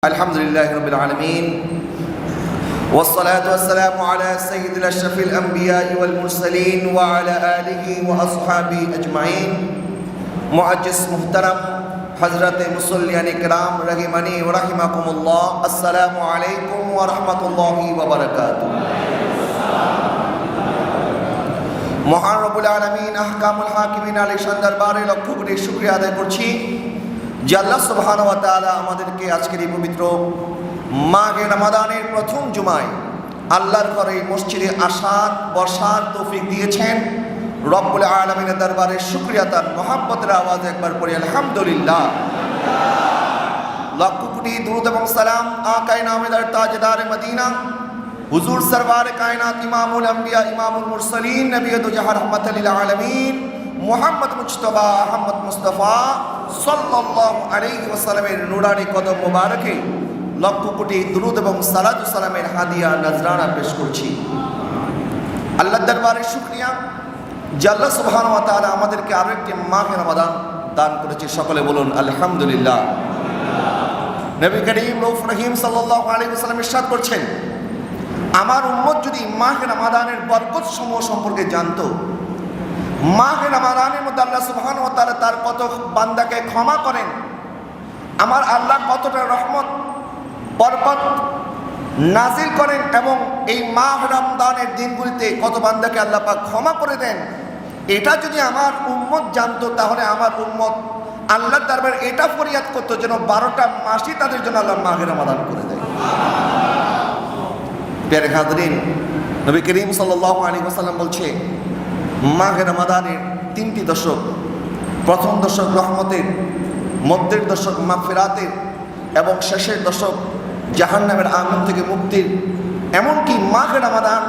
الحمد لله رب العالمين والصلاة والسلام على سيد الأشرف الأنبياء والمرسلين وعلى آله وأصحابه أجمعين معجز محترم حضرت মুসল্লিয়ান ইকরাম রহিমানি ওয়া রাহিমাকুমুল্লাহ আসসালামু আলাইকুম ওয়া রাহমাতুল্লাহি ওয়া বারাকাতুহু। মহান রব্বুল আলামিন আহকামুল হাকিমিন আলিশান দরবারে লক্ষ কোটি শুকরিয়া আদায় করছি যে আল্লাহ সুবহানাহু ওয়া তাআলা আমাদেরকে আজকের এই পবিত্র মাহে রমাদানের প্রথম জুমায় আল্লাহর ঘরে মসজিদে আসার বসার তৌফিক দিয়েছেন। রব্বুল আলামিনের দরবারে শুকরিয়া তার মহব্বতের আওয়াজ একবার পড়ি আলহামদুলিল্লাহ। লক্ষ কোটি দুরূদ এবং সালাম আকায়ে নামেদার তাজদার মদিনা হুজুর সরওয়ার কায়নাত ইমামুল আম্বিয়া ইমামুল মুরসালিন নবী দু জাহান রাহমাতুল লিল আলামিন মুহাম্মদ মুজতবা আহমদ মুস্তাফা সাল্লাল্লাহু আলাইহি ওয়াসাল্লামের নুরানি কদম মোবারকে লক্ষ কোটি দুরূদ এবং সালাত ও সালামের হাদিয়া নজরানা পেশ করছি। আল্লাহর দরবারে শুকরিয়া যে আল্লাহ সুবহানাহু ওয়া তাআলা আমাদেরকে আরো একটি মাহে রমাদান দান করেছে। সকলে বলুন আলহামদুলিল্লাহ। নবী করিম রউফ রহিম সাল্লাল্লাহু আলাইহি ওয়াসাল্লাম ইরশাদ করছেন, আমার উম্মত যদি মাহে রমাদানের বরকত সমূহ সম্পর্কে জানতো, মাহে রমাদানের মধ্যে আল্লাহ সুবহানাহু ওয়া তাআলা তার কত বান্দাকে ক্ষমা করেন, আমার আল্লাহ কতটা রহমত বরকত নাজিল করেন এবং এই মাহ রমজানের দিনগুলিতে কত বান্দাকে আল্লাহ পাক ক্ষমা করে দেন, এটা যদি আমার উম্মত জানতো তাহলে আমার উম্মত আল্লাহর দরবারে এটা ফরিয়াদ করতো যেন 12টা মাসই তাদের জন্য আল্লাহ মাহে রমাদান করে দেয়। প্রিয় হাজরিন, নবী করিম সাল্লাল্লাহু আলাইহি ওয়াসাল্লাম বলছে মাহে রমাদানের 3টি দশক, প্রথম দশক রহমতের, মধ্যের দশক মাগফিরাতের এবং শেষের দশক জাহান্নামের আগুন থেকে মুক্তির। এমনকি মাহে রমাদান,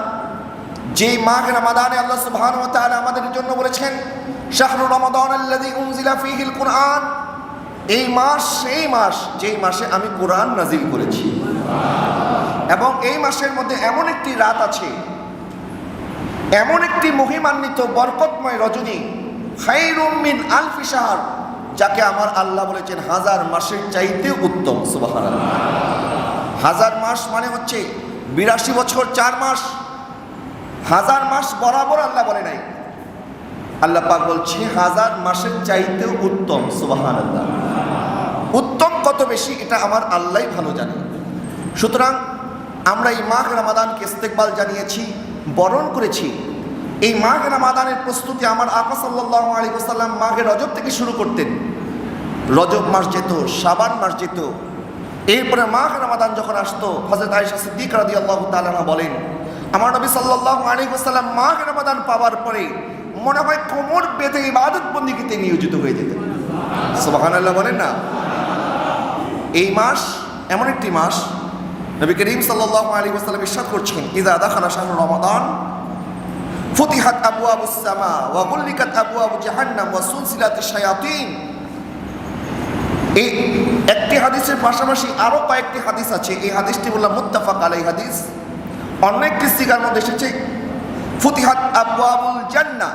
যেই মাহে রমাদানে আল্লাহ সুবহানাহু ওয়া তাআলা আমাদের জন্য বলেছেন শাহরু রমাদান আল্লাযী উনজিলা ফীহিল কুরআন, এই মাস সেই মাস যেই মাসে আমি কোরআন নাজিল করেছি। এবং এই মাসের মধ্যে এমন একটি রাত আছে, এমন একটি মহিমান্বিত বরকতময় রজনী খায়রুম মিন আলফি শাহর, যাকে আমার আল্লাহ বলেছেন 1000 মাসের চাইতে উত্তম। সুবহানাল্লাহ। 1000 মাস মানে হচ্ছে 82 বছর 4 মাস। 1000 মাস বরাবর আল্লাহ বলে নাই, আল্লাহ পাক বলছে 1000 মাসের চাইতেও উত্তম। সুবহানাল্লাহ। উত্তম কত বেশি এটা আমার আল্লাহই ভালো জানে। সুতরাং আমরা এই মাহে রমাদানকে ইস্তেকবাল জানিয়েছি, বরণ করেছি। এই মাহে রমাদানের প্রস্তুতি আমার আকা সাল্লাল্লাহু আলাইহি ওয়াসাল্লাম মাহে রজব থেকে শুরু করতেন। রজব মাস যেত, শাবান মাস যেত, এরপরে মাহে রমাদান যখন আসতো হযরত আয়েশা সিদ্দিকা রাদিয়াল্লাহু তাআলা বলেন, আমার নবী সাল্লাল্লাহু আলাইহি ওয়াসাল্লাম মাহে রমাদান পাওয়ার পরে মনে হয় কোমর বেঁধে ইবাদত বন্দেগীতে নিয়োজিত হয়ে যেতেন। সুবহানাল্লাহ বলেন না। এই মাস এমন একটি মাস, নবী করিম সাল্লাল্লাহু আলাইহি ওয়াসাল্লাম ইরশাদ করছেন, ইযা দাখালা শাহরু রমাদান ফুতিহাত আবওয়াবুস সামা ওয়া গুল্লিকাত আবওয়াবু জাহান্নাম ওয়া সুলসিলাতিশ শায়াতিন। এই একটি হাদিসের পাশাপাশি আরো কয়েকটি হাদিস আছে। এই হাদিসটি বললাম মুত্তাফাক আলাইহি হাদিস। অন্য একটি সিগার মধ্যে এসেছে ফুতিহাত আবওয়াবুল জান্নাহ।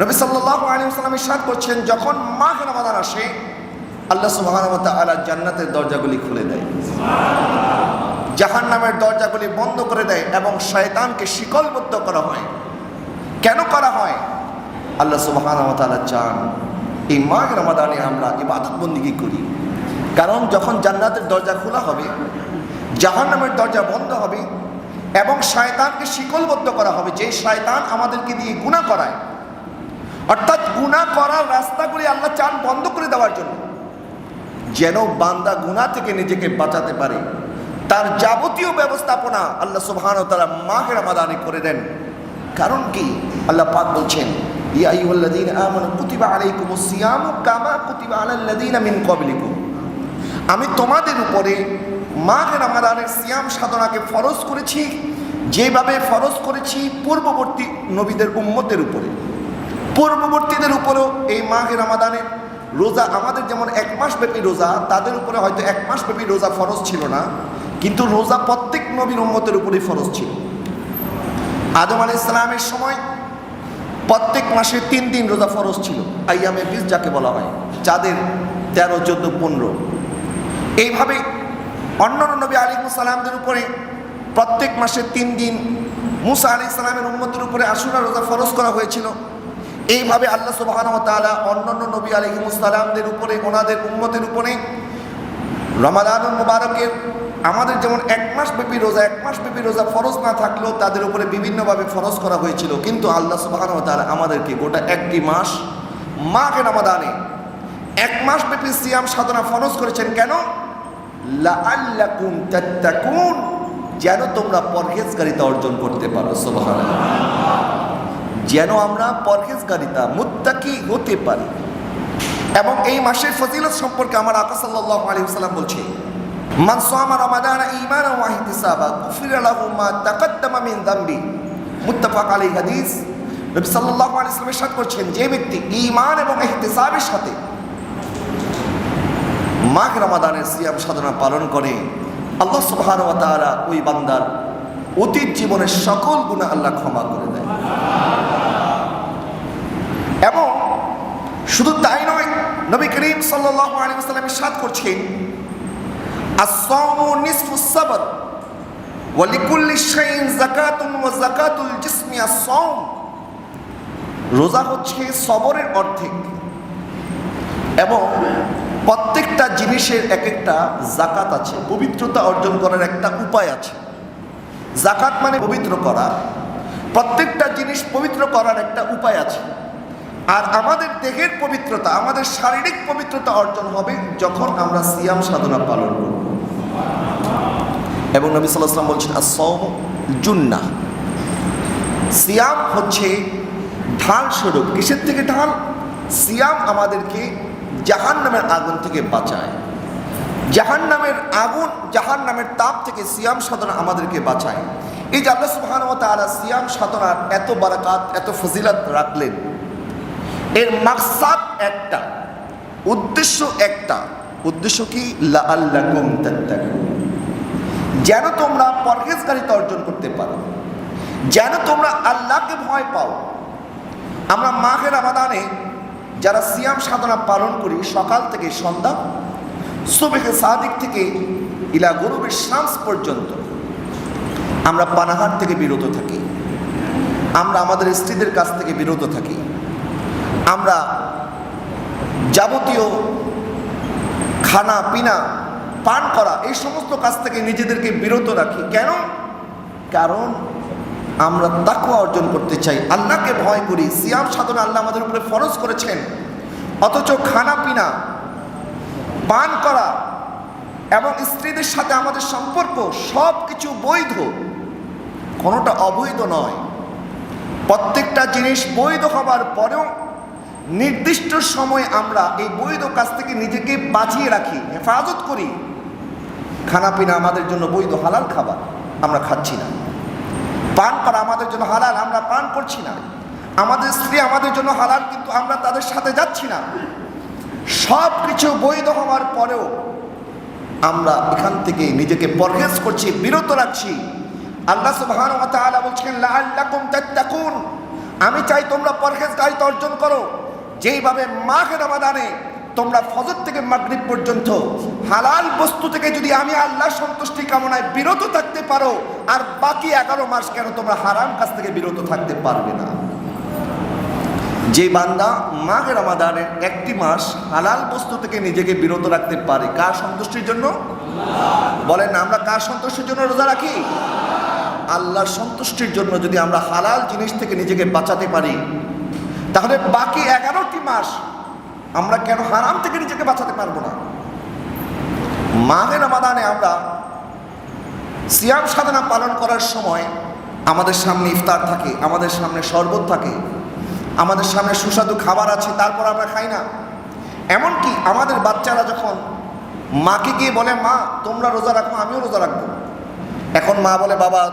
নবী সাল্লাল্লাহু আলাইহি ওয়াসাল্লাম ইরশাদ করছেন, যখন মাহে রমাদান আসে আল্লাহ সুবহানাহু ওয়া তাআলা জান্নাতের দরজাগুলি খুলে দেয়, জাহান্নামের দরজাগুলি বন্ধ করে দেয় এবং শয়তানকে শিকলবদ্ধ করা হয়। কেন করা হয়? আল্লাহ সুবহানাহু ওয়া তাআলা চান এই মাহে রমাদানে আমরা ইবাদত বন্দেগী করি। কারণ যখন জান্নাতের দরজা খোলা হবে, জাহান্নামের দরজা বন্ধ হবে এবং শয়তানকে শিকলবদ্ধ করা হবে, যে শয়তান আমাদেরকে দিয়ে গুনাহ করায়, অর্থাৎ গুনাহ করার রাস্তাগুলি আল্লাহ চান বন্ধ করে দেওয়ার জন্য, যেন বান্দা গুনাহ থেকে নিজেকে বাঁচাতে পারে। তার যাবতীয় ব্যবস্থাপনা আল্লাহ সুবহানাহু ওয়া তাআলা মাহে রমাদানে করে দেন। কারণ কি? আল্লাহ পাক বলছেন, ইয়া আইয়ুহাল্লাযীনা আমানু কুতিবা আলাইকুমুস সিয়ামু কামা কুতিবা আলাল্লাযীনা মিন ক্বাবলিকুম, আমি তোমাদের উপরে মাহে রমাদানের সিয়াম সাধনাকে ফরজ করেছি যেভাবে ফরজ করেছি পূর্ববর্তী নবীদের উম্মতের উপরে। পূর্ববর্তীদের উপরেও এই মাহে রমাদানের রোজা, আমাদের যেমন 1 মাস ব্যাপী রোজা, তাদের উপরে হয়তো 1 মাস ব্যাপী রোজা ফরজ ছিল না, কিন্তু রোজা প্রত্যেক নবীর উম্মতের উপরেই ফরজ ছিল। আদম আলাইহিস সালামের সময় প্রত্যেক মাসে 3 দিন রোজা ফরজ ছিল, আইয়ামে বিজ যাকে বলা হয়, চাঁদের 13, 14, 15। এইভাবে অন্যান্য নবী আলাইহিস সালামদের উপরে প্রত্যেক মাসে 3 দিন, মুসা আলাইহিস সালামের উম্মতের উপরে আশুরা রোজা ফরজ করা হয়েছিল। এইভাবে আল্লাহ সুবহানাহু ওয়া তাআলা অন্যান্য নবী আলাইহিস সালামদের উপরে, ওনাদের উম্মতের উপরে রমাদানুল মুবারকের আমাদের যেমন 1 মাস ব্যাপী রোজা ফরজ না থাকলেও তাদের উপরে বিভিন্নভাবে ফরজ করা হয়েছিল, কিন্তু আল্লাহ সুবহানাহু ওয়া তাআলা আমাদেরকে গোটা একটি মাস মাহে রমাদানে 1 মাস ব্যাপী সিয়াম সাধনা ফরজ করেছেন। কেন? লাআল্লাকুম তাত্তাকুন, যেন তোমরা পরহেজগারিতা অর্জন করতে পারো। সুবহানাল্লাহ, যেন আমরা পরহেজগারিতা মুত্তাকি হতে পারি। এবং এই মাসের ফজিলত সম্পর্কে আমার আকা সাল্লাল্লাহু আলাইহি ওয়াসাল্লাম বলছে, মান সামা রমাদানা ঈমানান ওয়া ইহতিসাবা গুফিরা লাহু মা তাকাদ্দামা মিন যামবি, মুত্তাফাক আলাইহি হাদিস। নবী সাল্লাল্লাহু আলাইহি ওয়াসাল্লাম ইরশাদ করছেন, যে ব্যক্তি ঈমান এবং ইহতিসাবের সাথে মাঘ রমাদানের সিয়াম সাধনা পালন করে, আল্লাহ সুবহানাহু ওয়া তাআলা ওই বান্দার অতীত জীবনের সকল গুনাহ আল্লাহ ক্ষমা করে দেয়। এবং শুধু তাই নয়, নবী করিম সাল্লাল্লাহু আলাইহি ওয়াসাল্লাম ইরশাদ করছেন, আস-সাওমু নিসফুস সাবর ওয়া লিকুল্লি শাইইন যাকাতুন ওয়া যাকাতুল জিসমি আস-সাওম। রোজা হচ্ছে সবরের অর্ধেক এবং প্রত্যেকটা জিনিসের এক একটা যাকাত আছে, পবিত্রতা অর্জন করার একটা উপায় আছে। যাকাত মানে পবিত্র করা, প্রত্যেকটা জিনিস পবিত্র করার একটা উপায় আছে। আর আমাদের দেহের পবিত্রতা, আমাদের শারীরিক পবিত্রতা অর্জন হবে যখন আমরা সিয়াম সাধনা পালন করব। এবং নবী সাল্লাল্লাহু আলাইহি ওয়াসাল্লাম বলছেন, আস-সাওমু জুন্নাহ, সিয়াম হচ্ছে ঢাল স্বরূপ। কিসের থেকে ঢাল? সিয়াম আমাদেরকে জাহান্নামের আগুন থেকে বাঁচায়। জাহান্নামের আগুন, জাহান্নামের তাপ থেকে সিয়াম সাধনা আমাদেরকে বাঁচায়। এই যে আল্লাহ সুবহানাহু ওয়া তাআলা সিয়াম সাধনার এত বারাকাত, এত ফজিলত রাখলেন, এর মাকসাদ একটা, উদ্দেশ্য একটা। উদ্দেশ্য কি? লাআল্লাকুম তাত্তাকুন, যেন তোমরা পরহেজগারিতা অর্জন করতে পারো, যেন তোমরা আল্লাহকে ভয় পাও। আমরা মাহে রমাদানে যারা সিয়াম সাধনা পালন করি, সকাল থেকে সন্ধ্যা, সুবহে সাদিক থেকে ইলা গুরুবের শামস পর্যন্ত আমরা পানাহার থেকে বিরত থাকি, আমরা আমাদের স্ত্রীদের কাছ থেকে বিরত থাকি, আমরা যাবতীয় খানা পিনা পান করা এই সমস্ত কাজ থেকে নিজেদেরকে বিরত রাখি। কেন? কারণ আমরা তাকওয়া অর্জন করতে চাই, আল্লাহকে ভয় করি। সিয়াম সাধনা আল্লাহ আমাদের উপরে ফরজ করেছেন, অথচ খানা পিনা পান করা এবং স্ত্রীদের সাথে আমাদের সম্পর্ক সব কিছু বৈধ, কোনোটা অবৈধ নয়। প্রত্যেকটা জিনিস বৈধ হবার পরেও নির্দিষ্ট সময় আমরা এই বৈধ কাজ থেকে নিজেকে বাঁচিয়ে রাখি, হেফাজত করি। খানা পিনা আমাদের জন্য বৈধ, হালাল খাবার, আমরা খাচ্ছি না। পান করা আমাদের জন্য হালাল, আমরা পান করছি না। আমাদের স্ত্রী আমাদের জন্য হালাল, কিন্তু আমরা তাদের সাথে যাচ্ছি না। সব কিছু বৈধ হওয়ার পরেও আমরা এখান থেকে নিজেকে পরহেজ করছি, বিরত রাখছি। আল্লাহ সুবহানাহু ওয়া তাআলা বলছেন, লাআল্লাকুম তাত্তাকুন, আমি চাই তোমরা পরহেজগারিতা অর্জন করো। যেইভাবে মাহে রমাদানে তোমরা ফজর থেকে মাগরিব পর্যন্ত হালাল বস্তু থেকে যদি আমি আল্লাহর সন্তুষ্টি কামনায় বিরত থাকতে পারো, আর বাকি 11 মাস কেন তোমরা হারাম কাজ থেকে বিরত থাকতে পারবে না? যে বান্দা মাহে রমাদানের একটি মাস হালাল বস্তু থেকে নিজেকে বিরত রাখতে পারে, কার সন্তুষ্টির জন্য? বলেন না, আমরা কার সন্তুষ্টির জন্য রোজা রাখি? আল্লাহর সন্তুষ্টির জন্য। যদি আমরা হালাল জিনিস থেকে নিজেকে বাঁচাতে পারি, তাহলে বাকি 11টি মাস আমরা কেন হারাম থেকে নিজেকে বাঁচাতে পারবো না? মাহে রমাদানে আমরা সিয়াম সাধনা পালন করার সময় আমাদের সামনে ইফতার থাকে, আমাদের সামনে শরবত থাকে, আমাদের সামনে সুস্বাদু খাবার আছে, তারপর আমরা খাই না। এমনকি আমাদের বাচ্চারা যখন মাকে গিয়ে বলে, মা তোমরা রোজা রাখো, আমিও রোজা রাখবো, এখন মা বলে, বাবা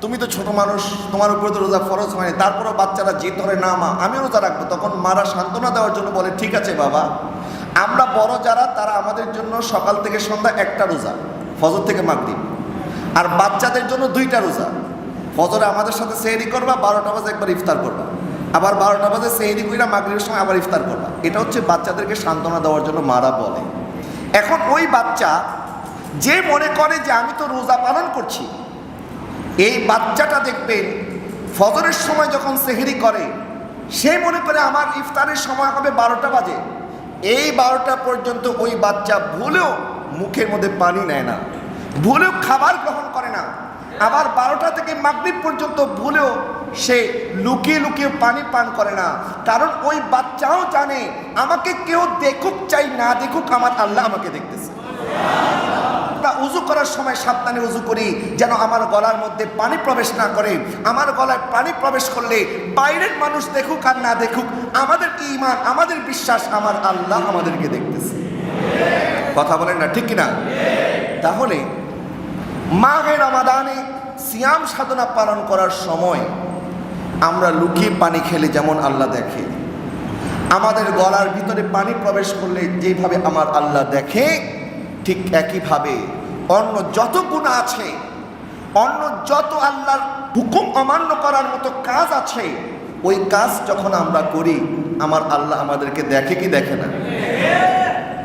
তুমি তো ছোট মানুষ, তোমার উপরে তো রোজা ফরজ হয়নি, তারপরেও বাচ্চারা জিদ ধরে, না মা আমিও রোজা রাখবো। তখন মারা সান্ত্বনা দেওয়ার জন্য বলে, ঠিক আছে বাবা, আমরা বড় যারা তারা আমাদের জন্য সকাল থেকে সন্ধ্যা একটা রোজা, ফজর থেকে মাগরিব, আর বাচ্চাদের জন্য 2টা রোজা। ফজরে আমাদের সাথে সেহরি করবা, 12টা বাজে একবার ইফতার করবা, আবার 12টা বাজে সেহরি কইরা মাগরিবের সময় আবার ইফতার করবা। এটা হচ্ছে বাচ্চাদেরকে সান্ত্বনা দেওয়ার জন্য মারা বলে। এখন ওই বাচ্চা যে মনে করে যে আমি তো রোজা পালন করছি, এই বাচ্চাটা দেখবেন ফজরের সময় যখন সেহরি করে, সে মনে করে আমার ইফতারের সময় হবে 12টা বাজে। এই 12টা পর্যন্ত ওই বাচ্চা ভুলেও মুখের মধ্যে পানি নেয় না, ভুলেও খাবার গ্রহণ করে না। আবার 12টা থেকে মাগরিব পর্যন্ত ভুলেও সে লুকিয়ে লুকিয়ে পানি পান করে না, কারণ ওই বাচ্চাও জানে আমাকে কেউ দেখুক চাই না দেখুক, আমার আল্লাহ আমাকে দেখতেছে। উজু করার সময় সাবধানে উজু করি, যেন আমার গলার মধ্যে পানি প্রবেশ না করে। আমার গলায় পানি প্রবেশ করলে বাইরের মানুষ দেখুক আর না দেখুক, আমাদের ঈমান, আমাদের বিশ্বাস, আমার আল্লাহ আমাদেরকে দেখতেছে। কথা বলেন না, ঠিক কিনা? তাহলে মাহে রমাদানে সিয়াম সাধনা পালন করার সময় আমরা লুকিয়ে পানি খেলে যেমন আল্লাহ দেখে, আমাদের গলার ভিতরে পানি প্রবেশ করলে যেভাবে আমার আল্লাহ দেখে, ঠিক একইভাবে অন্য যত গুনাহ আছে, অন্য যত আল্লাহর হুকুম অমান্য করার মতো কাজ আছে, ওই কাজ যখন আমরা করি আমার আল্লাহ আমাদেরকে দেখে কি দেখে না?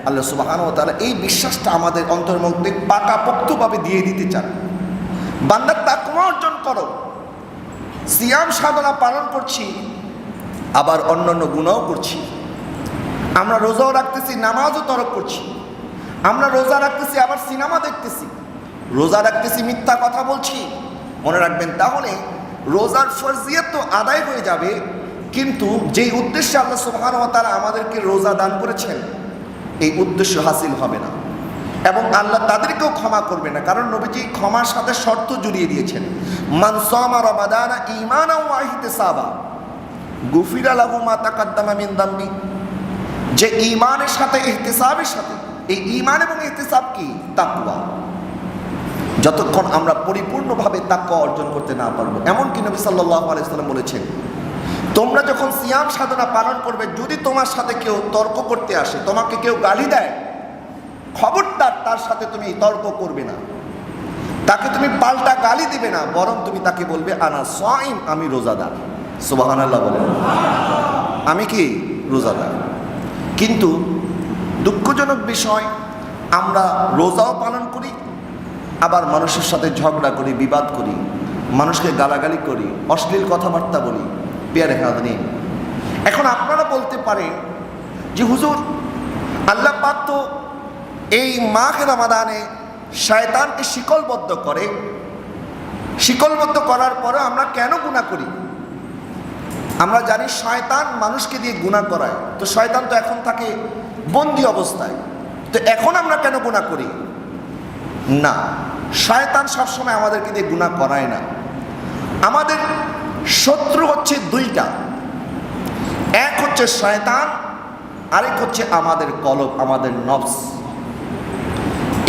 আল্লাহ সুবহানাহু ওয়া তাআলা এই বিশ্বাসটা আমাদের অন্তরের মধ্যে পাকাপোক্তভাবে দিয়ে দিতে চান। বান্দা তাকওয়া অর্জন করো, সিয়াম সাধনা পালন করছি, আবার অন্যান্য গুনাহও করছি। আমরা রোজাও রাখতেছি, নামাজও তরক করছি। আমরা রোজা রাখতেছি, আবার সিনেমা দেখতেছি। রোজা রাখতেছি, মিথ্যা কথা বলছি। মনে রাখবেন, তাহলে রোজার ফরজিয়ত তো আদায় হয়ে যাবে, কিন্তু যেই উদ্দেশ্যে আল্লাহ সুবহানাহু ওয়া তাআলা আমাদেরকে রোজা দান করেছেন, এই উদ্দেশ্য হাসিল হবে না, এবং আল্লাহ তাদেরকেও ক্ষমা করবে না। কারণ নবীজি ক্ষমার সাথে শর্ত জুড়িয়ে দিয়েছেন, মান সামা রমাদানা ঈমানান ওয়া ইহতিসাবা গুফিরা লাহু মা তাকাদ্দামা মিন যামবি। যে ঈমানের সাথে ইহতিসাবের সাথে, এই ঈমান এবং ইহতিসাব কি? তাকওয়া। যতক্ষণ আমরা পরিপূর্ণভাবে তাকওয়া অর্জন করতে না পারবো, এমনকি নবী সাল্লাল্লাহু আলাইহি ওয়াসাল্লাম বলেছেন, তোমরা যখন সিয়াম সাধনা পালন করবে, যদি তোমার সাথে কেউ তর্ক করতে আসে, তোমাকে কেউ গালি দেয়, খবরদার তার সাথে তুমি তর্ক করবে না, তাকে তুমি পাল্টা গালি দিবে না, বরং তুমি তাকে বলবে আনা সাইম, আমি রোজাদার। সুবহানাল্লাহ বলেন, আমি কি? রোজাদার। কিন্তু দুঃখজনক বিষয়, আমরা রোজাও পালন করি, আবার মানুষের সাথে ঝগড়া করি, বিবাদ করি, মানুষকে গালাগালি করি, অশ্লীল কথাবার্তা বলি। পেয়ারে হাজরিন, এখন আপনারা বলতে পারেন যে হুজুর, আল্লাহ পাক তো এই মাহে রমাদানে শয়তানকে শিকলবদ্ধ করে, শিকলবদ্ধ করার পরে আমরা কেন গুনাহ করি? আমরা জানি শয়তান মানুষকে দিয়ে গুনাহ করায়, তো শয়তান তো এখন থাকে বন্দি অবস্থায়, তো এখন আমরা কেন গুনাহ করি? না, শয়তান সবসময় আমাদেরকে দিয়ে গুনাহ করায় না। আমাদের শত্রু হচ্ছে দুইটা, এক হচ্ছে শয়তান, আরেক হচ্ছে আমাদের কলব, আমাদের নফস।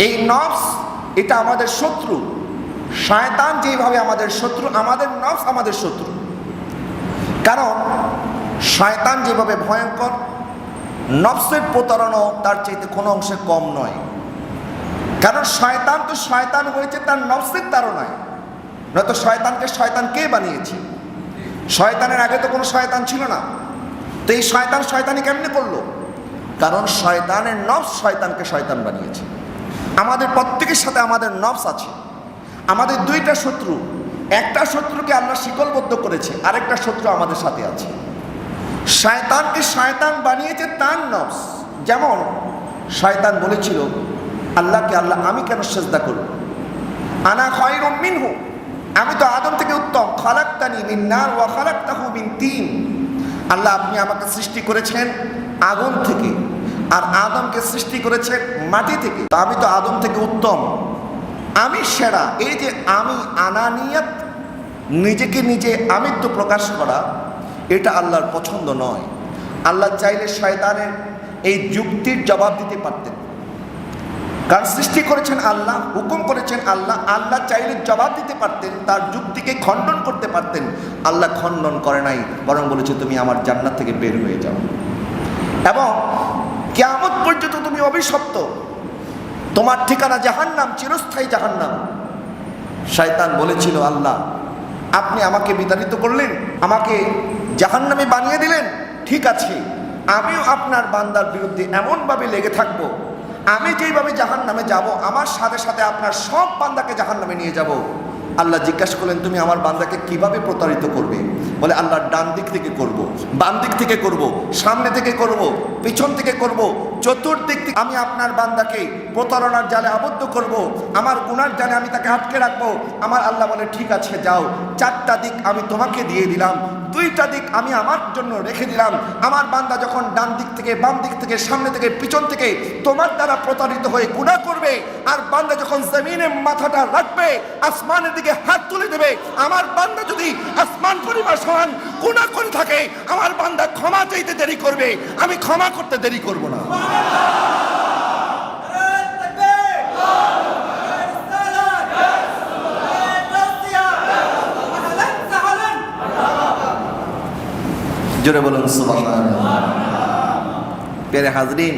এই নফস, এটা আমাদের শত্রু। শয়তান যেভাবে আমাদের শত্রু, আমাদের নফস আমাদের শত্রু। কারণ শয়তান যেভাবে ভয়ঙ্কর, নফসের প্রতারণাও তার চাইতে কোনো অংশে কম নয়। কারণ শয়তান তো শয়তান হয়েছে তার নফসের তাড়নায়, নয়তো শয়তানকে শয়তান কে বানিয়েছে? শয়তানের আগে তো কোনো শয়তান ছিল না, তো এই শয়তান শয়তানি কেমনে করলো? কারণ শয়তানের নফস শয়তানকে শয়তান বানিয়েছে। আমাদের প্রত্যেকের সাথে আমাদের নফস আছে। আমাদের দুইটা শত্রু, একটা শত্রুকে আল্লাহ শিকলবদ্ধ করেছে, আরেকটা শত্রু আমাদের সাথে আছে। শয়তানকে শয়তান বানিয়েছে তার নফস। যেমন শয়তান বলেছিল আল্লাহকে, আল্লাহ আমি কেন সিজদা করব? আনা খায়রুম মিনহু, আমি তো আদম থেকে উত্তম। খালাকতানি মিন নার ওয়া খালাকতাহু মিন তিন। আল্লাহ আপনি আমাকে সৃষ্টি করেছেন আগুন থেকে, আর আদমকে সৃষ্টি করেছেন মাটি থেকে, তো আমি তো আদম থেকে উত্তম, আমি সেরা। এই যে আমি, আনানিয়াত, নিজেকে নিজে আমিত্ব প্রকাশ করা, এটা আল্লাহর পছন্দ নয়। আল্লাহ চাইলে শয়তানের এই যুক্তির জবাব দিতে পারতেন, কারণ সৃষ্টি করেছেন আল্লাহ, হুকুম করেছেন আল্লাহ। আল্লাহ চাইলে জবাব দিতে পারতেন, তার যুক্তিকে খণ্ডন করতে পারতেন। আল্লাহ খণ্ডন করে নাই, বরং বলেছে তুমি আমার জান্নাত থেকে বের হয়ে যাও, এবং কিয়ামত পর্যন্ত তুমি অভিশপ্ত, তোমার ঠিকানা জাহান্নাম, চিরস্থায়ী জাহান্নাম। শয়তান বলেছিল আল্লাহ আপনি আমাকে বিতাড়িত করলেন, আমাকে জাহান্নামে বানিয়ে দিলেন, ঠিক আছে, আমিও আপনার বান্দার বিরুদ্ধে এমনভাবে লেগে থাকবো, আমি যেইভাবে জাহান্নামে যাব, আমার সাথে সাথে আপনার সব বান্দাকে জাহান্নামে নিয়ে যাব। আল্লাহ জিজ্ঞাসা করলেন, তুমি আমার বান্দাকে কিভাবে প্রতারিত করবে? বলে, আল্লাহ ডান দিক থেকে করব, বাম দিক থেকে করব, সামনে থেকে করব, পিছন থেকে করব, চতুর্দিক থেকে আমি আপনার বান্দাকে প্রতারণার জালে আবদ্ধ করব, আমার গুনার জালে আমি তাকে আটকে রাখবো। আমার আল্লাহ বলে, ঠিক আছে যাও, 4টা দিক আমি তোমাকে দিয়ে দিলাম, 2টা দিক আমি আমার জন্য রেখে দিলাম। আমার বান্দা যখন ডান দিক থেকে, বাম দিক থেকে, সামনে থেকে, পিছন থেকে তোমার দ্বারা প্রতারিত হয়ে গুনাহ করবে, আর বান্দা যখন জমিনে মাথাটা রাখবে, আসমানের দিকে হাত তুলে দেবে, আমার বান্দা যদি আসমান পরিমাণ সমান গুনাহ করে থাকে, আমার বান্দা ক্ষমা চাইতে দেরি করবে, আমি ক্ষমা করতে দেরি করব না। জোরে বলুন সুবহানাল্লাহ। প্রিয় হাজরিন,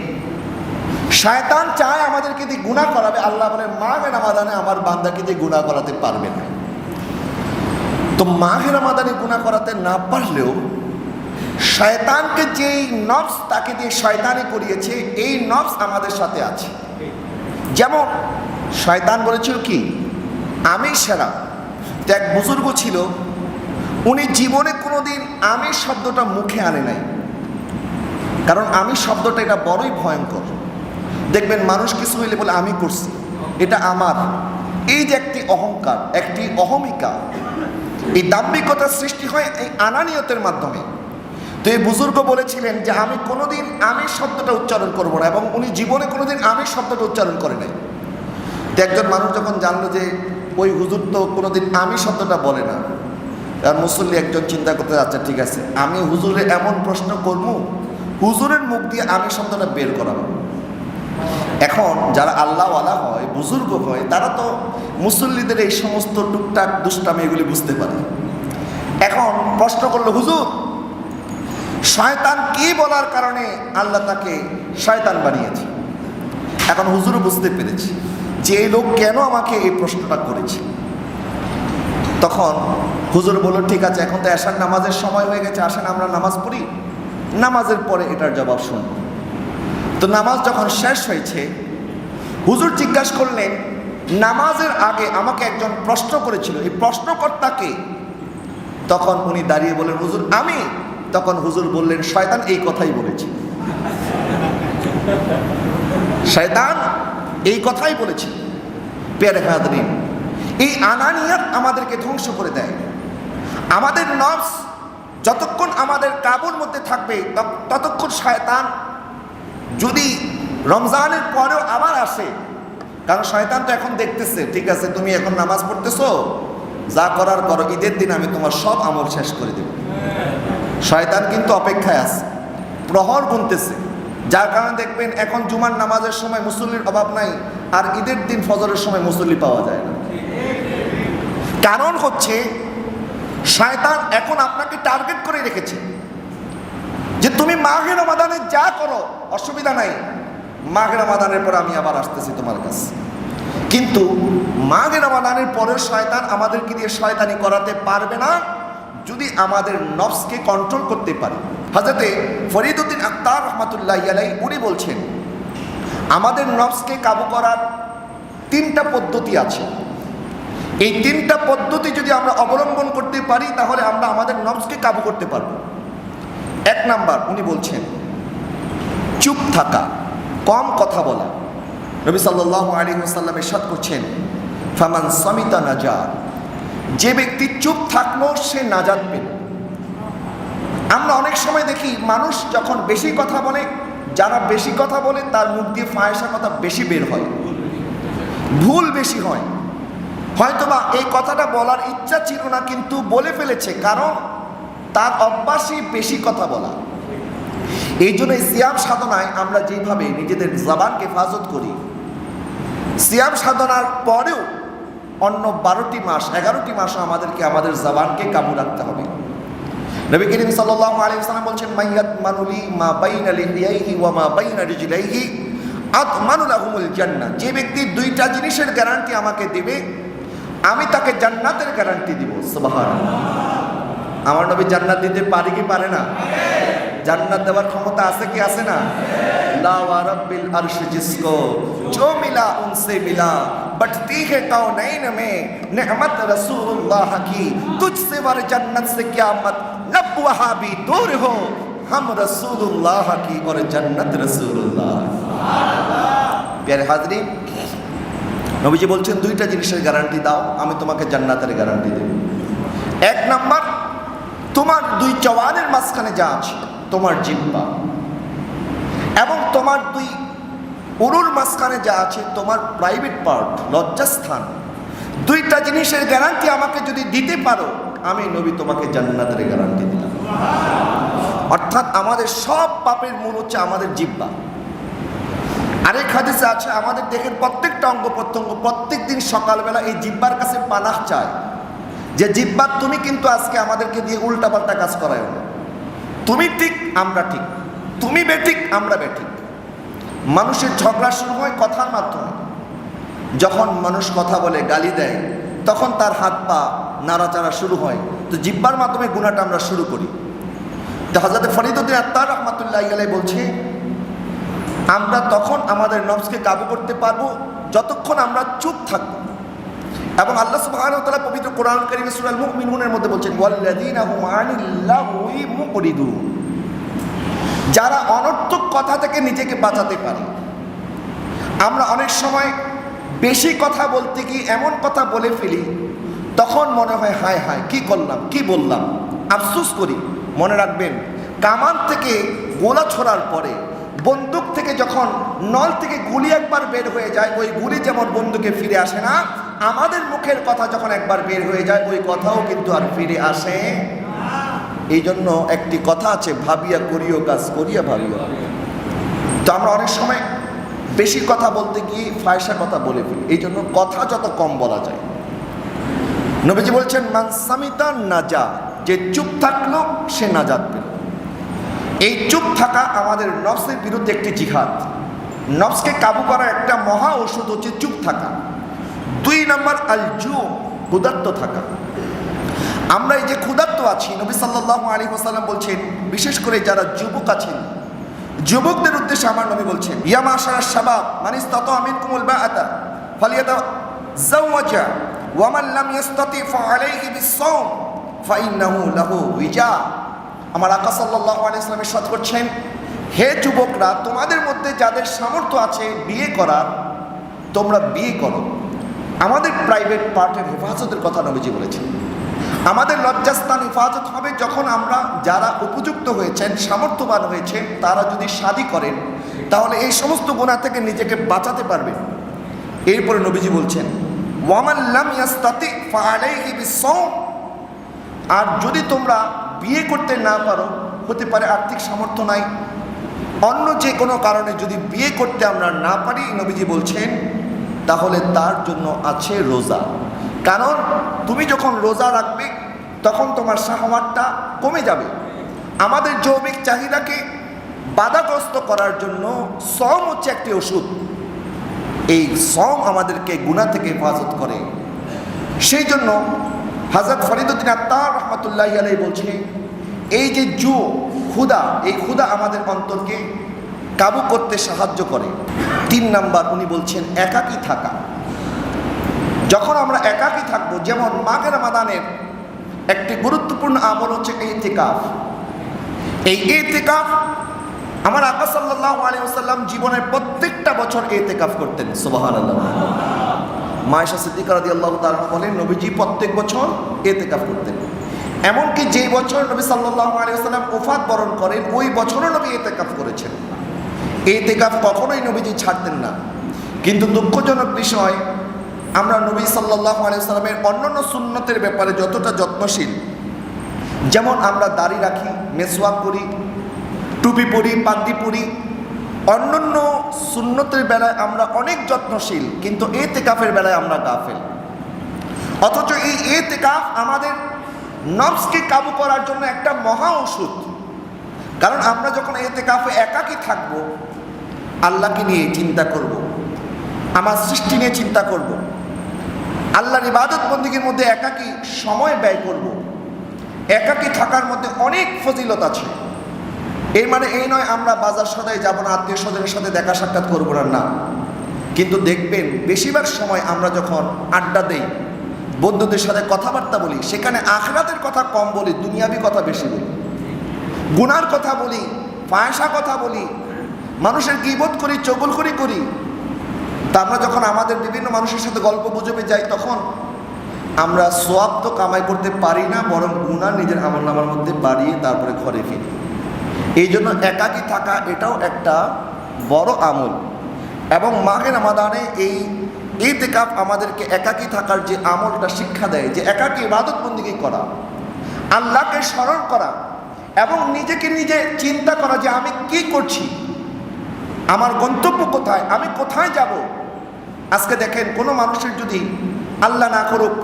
শয়তান চায় আমাদেরকে দিয়ে গুনাহ করাবে। আল্লাহ বলে, মাহে রমাদানে আমার বান্দাকে দিয়ে গুনাহ করাতে পারবে না। তো মাহে রমাদানে গুনাহ করাতে না পারলেও শয়তানকে যেই নফস তাকে দিয়ে শয়তানি করিয়েছে, এই নফস আমাদের সাথে আছে। যেমন শয়তান বলেছিল কি, আমি সেরা। তো এক বুজুর্গ ছিল, উনি জীবনে কোনোদিন আমি শব্দটা মুখে আনে নাই, কারণ আমি শব্দটা এটা বড়ই ভয়ঙ্কর। দেখবেন মানুষ কিছু হইলে বলে আমি করছি, এটা আমার। এই যে একটি অহংকার, একটি অহমিকা, এই দাম্ভিকতার সৃষ্টি হয় এই আনানিয়তের মাধ্যমে। তো এই বুজুর্গ বলেছিলেন যে আমি কোনোদিন আমি শব্দটা উচ্চারণ করব না, এবং উনি জীবনে কোনোদিন আমি শব্দটা উচ্চারণ করে নাই। তো একজন মানুষ যখন জানলো যে ওই হুজুর তো কোনোদিন আমি শব্দটা বলে না, আর মুসল্লি একজন চিন্তা করতে, আচ্ছা ঠিক আছে, আমি হুজুরে এমন প্রশ্ন করবো, হুজুরের মুখ দিয়ে আমি শব্দটা বের করাবো। এখন যারা আল্লাহওয়ালা হয়, বুজুর্গ হয়, তারা তো মুসল্লিদের এই সমস্ত টুকটাক দুষ্টামি এগুলি বুঝতে পারে। এখন প্রশ্ন করলো, হুজুর শয়তান কি বলার কারণে আল্লাহ তাকে শয়তান বানিয়েছে? এখন হুজুরও বুঝতে পেরেছে যে এই লোক কেন আমাকে এই প্রশ্নটা করেছে। তখন হুজুর বলল, ঠিক আছে, এখন তো এশার নামাজের সময় হয়ে গেছে, আসেন আমরা নামাজ পড়ি, নামাজের পরে এটার জবাব শুনব। তো নামাজ যখন শেষ হয়েছে, হুজুর জিজ্ঞাসা করলেন, নামাজের আগে আমাকে একজন প্রশ্ন করেছিল, এই প্রশ্নকর্তাকে? তখন উনি দাঁড়িয়ে বললেন, হুজুর আমি। তখন হুজুর বললেন, শয়তান এই কথাই বলেছে, শয়তান এই কথাই বলেছে। প্রিয় হাজরিন, এই আনানিয়াত আমাদেরকে ধ্বংস করে দেয়। আমাদের নফস যতক্ষণ আমাদের কাবুর মধ্যে থাকবে, ততক্ষণ শয়তান যদি রমজানের পরেও আবার আসে, কারণ শয়তান তো এখন দেখতেছে, ঠিক আছে তুমি এখন নামাজ পড়তেছো, যা করার করো, ঈদের দিন আমি তোমার সব আমল শেষ করে দেব। শয়তান কিন্তু অপেক্ষায় আছে, প্রহর গুনতেছে। যার কারণে দেখবেন এখন জুমার নামাজের সময় মুসল্লির অভাব নাই, আর ঈদের দিন ফজরের সময় মুসল্লি পাওয়া যায় না। কারণ হচ্ছে শয়তান এখন আপনাকে টার্গেট করে রেখেছে যে তুমি মাহে রমাদানে যা করো অসুবিধা নাই, মাহে রমাদানের পরে আমি আবার আসতেছি তোমার কাছে। কিন্তু মাহে রমাদানের পরে শয়তান আমাদেরকে দিয়ে শয়তানি করাতে পারবে না যদি আমাদের নফসকে কন্ট্রোল করতে পারি। হযরতে ফরিদউদ্দিন আখতার রহমাতুল্লাহি আলাইহি উনি বলছেন, আমাদের নফসকে কাবু করার 3টা পদ্ধতি আছে। এই 3টা পদ্ধতি যদি আমরা অবলম্বন করতে পারি, তাহলে আমরা আমাদের নফসকে কাবু করতে পারব। 1 নাম্বার উনি বলছেন, চুপ থাকা, কম কথা বলা। নবী সাল্লাল্লাহু আলাইহি ওয়াসাল্লাম ইরশাদ করছেন, ফামান সামিতা নাজা, যে ব্যক্তি চুপ থাকলো সে নাজাত পেল। আমরা অনেক সময় দেখি মানুষ যখন বেশি কথা বলে, যারা বেশি কথা বলে তার মুখ দিয়ে ফাহেসা কথা বেশি বের হয়, ভুল বেশি হয়। হয়তোবা এই কথাটা বলার ইচ্ছা ছিল না, কিন্তু বলে ফেলেছে, কারণ তার অভ্যাসই বেশি কথা বলা। এই জন্য সিয়াম সাধনায় আমরা যেভাবে নিজেদের জবানকে হেফাজত করি, সিয়াম সাধনার পরেও অন্য 12টি মাস 11টি মাসও আমাদেরকে আমাদের জবানকে কাবু রাখতে হবে। নবী করিম সাল্লাল্লাহু আলাইহি ওয়াসাল্লাম বলছেন, মাইয়াত মানুলি মা বাইনা লিহিয়াইহি ওয়া মা বাইনা রিজলাইহি আতমানু লাহুমুল জান্নাহ, যে ব্যক্তি 2টা জিনিসের গ্যারান্টি আমাকে দিবে, আমি তাকে জান্নাতের গ্যারান্টি দিব। সুবহানাল্লাহ। আমার নবী জান্নাত দিতে পারে কি পারে না? জান্নাত দেওয়ার ক্ষমতা আছে কি আছে না? ला व रब्बिल अर्श जिसको जो मिला उनसे मिला, बटती है कौनैन में नेमत रसूलुल्लाह की, तुझसे वर जन्नत से क़यामत लब वहाँ भी दूर हो, हम रसूलुल्लाह की और जन्नत रसूलुल्लाह। प्यारे हाज़रीन, নবীজি বলছেন দুইটা জিনিসের গ্যারান্টি দাও, আমি তোমাকে জান্নাতের গ্যারান্টি দেব। এক নাম্বার, তোমার দুই জওয়ানের মাঝখানে যা আছে, তোমার জিহ্বা, এবং তোমার দুই উরুর মাঝখানে যা আছে, তোমার প্রাইভেট পার্ট, লজ্জাস্থান, দুইটা জিনিসের গ্যারান্টি আমাকে যদি দিতে পারো, আমি নবী তোমাকে জান্নাতের গ্যারান্টি দিলাম। অর্থাৎ আমাদের সব পাপের মূল হচ্ছে আমাদের জিহ্বা। আরেক হাদিসে আছে আমাদের দেহের প্রত্যেকটা অঙ্গ প্রত্যঙ্গ প্রত্যেক দিন সকালবেলা এই জিহ্বার কাছে পানাহ চায় যে জিহ্বা তুমি কিন্তু আজকে আমাদেরকে দিয়ে উল্টাপাল্টা কাজ করায় না, তুমি ঠিক আমরা ঠিক, তুমি বেঠিক আমরা বেঠিক। মানুষের ঝগড়া শুরু হয় কথার মাধ্যমে। যখন মানুষ কথা বলে, গালি দেয়, তখন তার হাত পা নাড়াচাড়া শুরু হয়, তো জিহ্বার মাধ্যমে গুনাহটা আমরা শুরু করি। তো হযরত ফরিদউদ্দিন আত্তার রাহমাতুল্লাহি আলাইহি বলছে আমরা তখন আমাদের নফসকে কাবু করতে পারবো যতক্ষণ আমরা চুপ থাকব। এবং আল্লাহ সুবহানাহু ওয়া তাআলা পবিত্র কোরআন কারীমে সূরা আল মুমিনুনের মধ্যে বলছেন ওয়াল্লাযীনা হুম আনিল লাগwi মুরিদুন, যারা অনর্থক কথা থেকে নিজেকে বাঁচাতে পারে। আমরা অনেক সময় বেশি কথা বলতে গিয়ে এমন কথা বলে ফেলি, তখন মনে হয় হায় হায় কি করলাম, কি বললাম, আফসোস করি। মনে রাখবেন, কামান থেকে গোলা ছোড়ার পরে, বন্দুক থেকে যখন নল থেকে গুলি একবার বের হয়ে যায়, ওই গুলি যেমন বন্দুকে ফিরে আসে না, আমাদের মুখের কথা যখন একবার বের হয়ে যায়, ওই কথাও কিন্তু আর ফিরে আসে। এই জন্য একটি কথা আছে, ভাবিয়া করিও কাজ, করিয়া ভাবিয়া। তো আমরা অনেক সময় বেশি কথা বলতে গিয়ে ফায়সা কথা বলে ফেলি। এই জন্য কথা যত কম বলা যায়। নবীজি বলছেন মান সামিতা নাজা, যে চুপ থাকলো সে নাজাত পেল। এই চুপ থাকা আমাদের নফসের বিরুদ্ধে একটি জিহাদ। নফসকে কাবু করার একটা মহা ওষুধ হচ্ছে চুপ থাকা। দুই নম্বর আল জু, ক্ষুধার্ত থাকা। আমরা এই যে ক্ষুধার্ত আছি, নবী সাল্লাল্লাহু আলাইহি ওয়াসাল্লাম বলছেন, বিশেষ করে যারা যুবক আছেন, যুবকদের উদ্দেশ্যে আমার নবী বলছেন ইয়া মাশারাশ শাবাব মান ইসতাতা মিনকুমুল বাআতা ফালিয়াতাযাওয়াজা ওয়া মান লাম ইসতাতি ফাআলাইহি বিস-সাওম ফাইন্নাহু লাহু উইজা। আমার আকা সাল্লাল্লাহু আলাইহি ওয়াসাল্লাম ইরশাদ করছেন, হে যুবকরা, তোমাদের মধ্যে যাদের সামর্থ্য আছে বিয়ে করার, তোমরা বিয়ে করো। আমাদের প্রাইভেট পার্টের হেফাজতের কথা নবীজি বলেছেন। আমাদের লজ্জাস্থান হেফাজত হবে যখন আমরা, যারা উপযুক্ত হয়েছেন, সামর্থ্যবান হয়েছেন, তারা যদি শাদী করেন, তাহলে এই সমস্ত গুনাহ থেকে নিজেকে বাঁচাতে পারবেন। এরপরে নবীজি বলছেন ওয়ামান লাম ইয়াস্তাতি ফাআলাইহি বিস-সাওম, আর যদি তোমরা বিয়ে করতে না পারো, হতে পারে আর্থিক সামর্থ্য নাই, অন্য যে কোনো কারণে যদি বিয়ে করতে আমরা না পারি, নবীজি বলছেন তাহলে তার জন্য আছে রোজা। কারণ তুমি যখন রোজা রাখবে তখন তোমার শাহওয়াতটা কমে যাবে। আমাদের যৌবিক চাহিদাকে বাধাগ্রস্ত করার জন্য সওম হচ্ছে একটি ওষুধ। এই সওম আমাদেরকে গুনাহ থেকে হেফাজত করে। সেই জন্য হযরত ফরিদউদ্দিন আত্তার রাহমাতুল্লাহি আলাইহি বলছে, এই যে ক্ষুধা, এই ক্ষুধা আমাদের অন্তরকে কাবু করতে সাহায্য করে। তিন নাম্বার উনি বলছেন একাকী থাকা। যখন আমরা একাকী থাকবো, যেমন মাঘে রমাদানের একটি গুরুত্বপূর্ণ আমল হচ্ছে ইতিকাফ। এই ইতিকাফ আমার আকা সাল্লাল্লাহু আলাইহি ওয়াসাল্লাম জীবনের প্রত্যেকটা বছর ইতিকাফ করতেন। সুবহানাল্লাহ। মা আয়েশা সিদ্দিকা রাদিয়াল্লাহু তাআলা বলেন, নবীজি প্রত্যেক বছর ইতিকাফ করতেন। এমনকি যে বছর নবী সাল্লাল্লাহু আলাইহি ওয়াসাল্লাম ওফাত বরণ করেন, ওই বছরও নবী ইতিকাফ করেছেন। ইতিকাফ কখনোই নবীজি ছাড়তেন না। কিন্তু দুঃখজনক বিষয়, আমরা নবী সাল্লাল্লাহু আলাইহি ওয়াসাল্লামের অন্যান্য সুন্নতের ব্যাপারে যতটা যত্নশীল, যেমন আমরা দাড়ি রাখি, মেসওয়াক করি, টুপি পরি, পাগড়ি পরি, অন্যান্য সুন্নতের বেলায় আমরা অনেক যত্নশীল, কিন্তু ইতিকাফের বেলায় আমরা গাফেল। অথচ এই ইতিকাফ আমাদের নফসকে কাবু করার জন্য একটা মহা ওষুধ। কারণ আমরা যখন ইতিকাফে একাকী থাকব, আল্লাহকে নিয়ে চিন্তা করব, আমার সৃষ্টি নিয়ে চিন্তা করব, আল্লাহর ইবাদত বন্দেগীর মধ্যে একাকী সময় ব্যয় করব। একাকী থাকার মধ্যে অনেক ফজিলত আছে। এর মানে এই নয় আমরা বাজার সদাই যাব না, আত্মীয় স্বজনের সাথে দেখা সাক্ষাৎ করবো না। কিন্তু দেখবেন বেশিরভাগ সময় আমরা যখন আড্ডা দেই, বন্ধুদের সাথে কথাবার্তা বলি, সেখানে আখিরাতের কথা কম বলি, দুনিয়াবি কথা বেশি বলি, গুনার কথা বলি, ফায়সা কথা বলি, মানুষের গীবত করি, চগলখড়ি করি। তা আমরা যখন আমাদের বিভিন্ন মানুষের সাথে গল্প গুজবে যাই, তখন আমরা সোয়াব তো কামাই করতে পারি না, বরং গুনাহ নিজের আমলনামার মধ্যে বাড়িয়ে তারপরে ঘরে ফিরি। এই জন্য একাকী থাকা এটাও একটা বড় আমল। এবং মাহে রমাদানে এই ইতিকাফ আমাদেরকে একাকী থাকার যে আমলটা শিক্ষা দেয়, যে একাকী ইবাদত বন্দেগী করা, আল্লাহকে স্মরণ করা এবং নিজেকে নিজে চিন্তা করা যে আমি কি করছি, আমার গন্তব্য কোথায়, আমি কোথায় যাব। আজকে দেখেন কোনো মানুষের যদি আল্লাহ না করুক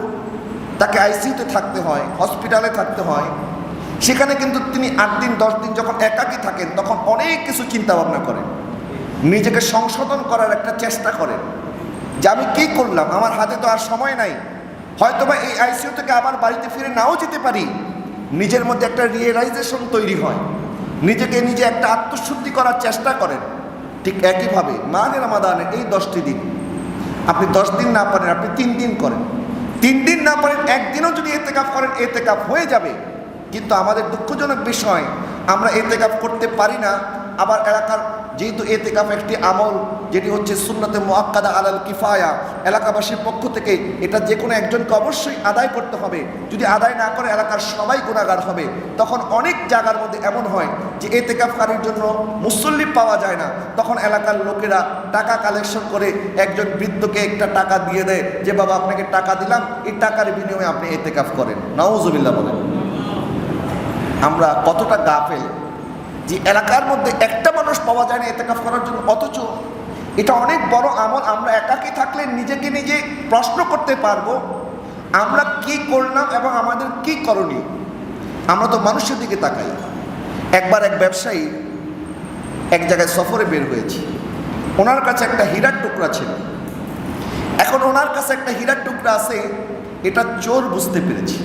তাকে আইসিইউতে থাকতে হয়, হসপিটালে থাকতে হয়, সেখানে কিন্তু তিনি 8 দিন 10 দিন যখন একাকী থাকেন তখন অনেক কিছু চিন্তা ভাবনা করেন, নিজেকে সংশোধন করার একটা চেষ্টা করেন যে আমি কি করলাম, আমার হাতে তো আর সময় নাই, হয়তোবা এই আইসিইউ থেকে আবার বাড়িতে ফিরে নাও যেতে পারি। নিজের মধ্যে একটা রিয়েলাইজেশন তৈরি হয়, নিজেকে নিজে একটা আত্মশুদ্ধি করার চেষ্টা করেন। ঠিক একইভাবে মাহে রমাদানের এই 10টি দিন আপনি 10 দিন না পারেন, আপনি 3 দিন করেন, 3 দিন না পারেন, একদিনও যদি ইতিকাফ করেন ইতিকাফ হয়ে যাবে। কিন্তু আমাদের দুঃখজনক বিষয়, আমরা ইতিকাফ করতে পারি না। আবার এলাকার যেহেতু ইতিকাফ একটি আমল যেটি হচ্ছে সুন্নতে মুআক্কাদা আলাল কিফায়া, এলাকাবাসীর পক্ষ থেকে এটা যে কোনো একজনকে অবশ্যই আদায় করতে হবে। যদি আদায় না করে এলাকার সবাই গুনাহগার হবে। তখন অনেক জায়গার মধ্যে এমন হয় যে ইতিকাফকারীর জন্য মুসল্লি পাওয়া যায় না, তখন এলাকার লোকেরা টাকা কালেকশন করে একজন বৃদ্ধকে একটা টাকা দিয়ে দেয় যে বাবা আপনাকে টাকা দিলাম, এই টাকার বিনিময়ে আপনি ইতিকাফ করেন। নাউজুবিল্লাহ বলেন। আমরা কতটা গাফেল যে এলাকার মধ্যে একটা মানুষ পাওয়া যায় না ইতিকাফ করার জন্য, অথচ এটা অনেক বড় আমল। আমরা একাকী থাকলে নিজেকে নিজে প্রশ্ন করতে পারবো আমরা কি করলাম এবং আমাদের কি করণীয়। আমরা তো মানুষের দিকে তাকাই। একবার এক ব্যবসায়ী এক জায়গায় সফরে বের হয়েছে, ওনার কাছে একটা হীরার টুকরা ছিল। এখন ওনার কাছে একটা হীরার টুকরা আছে, এটা চোর বুঝতে পেরেছে।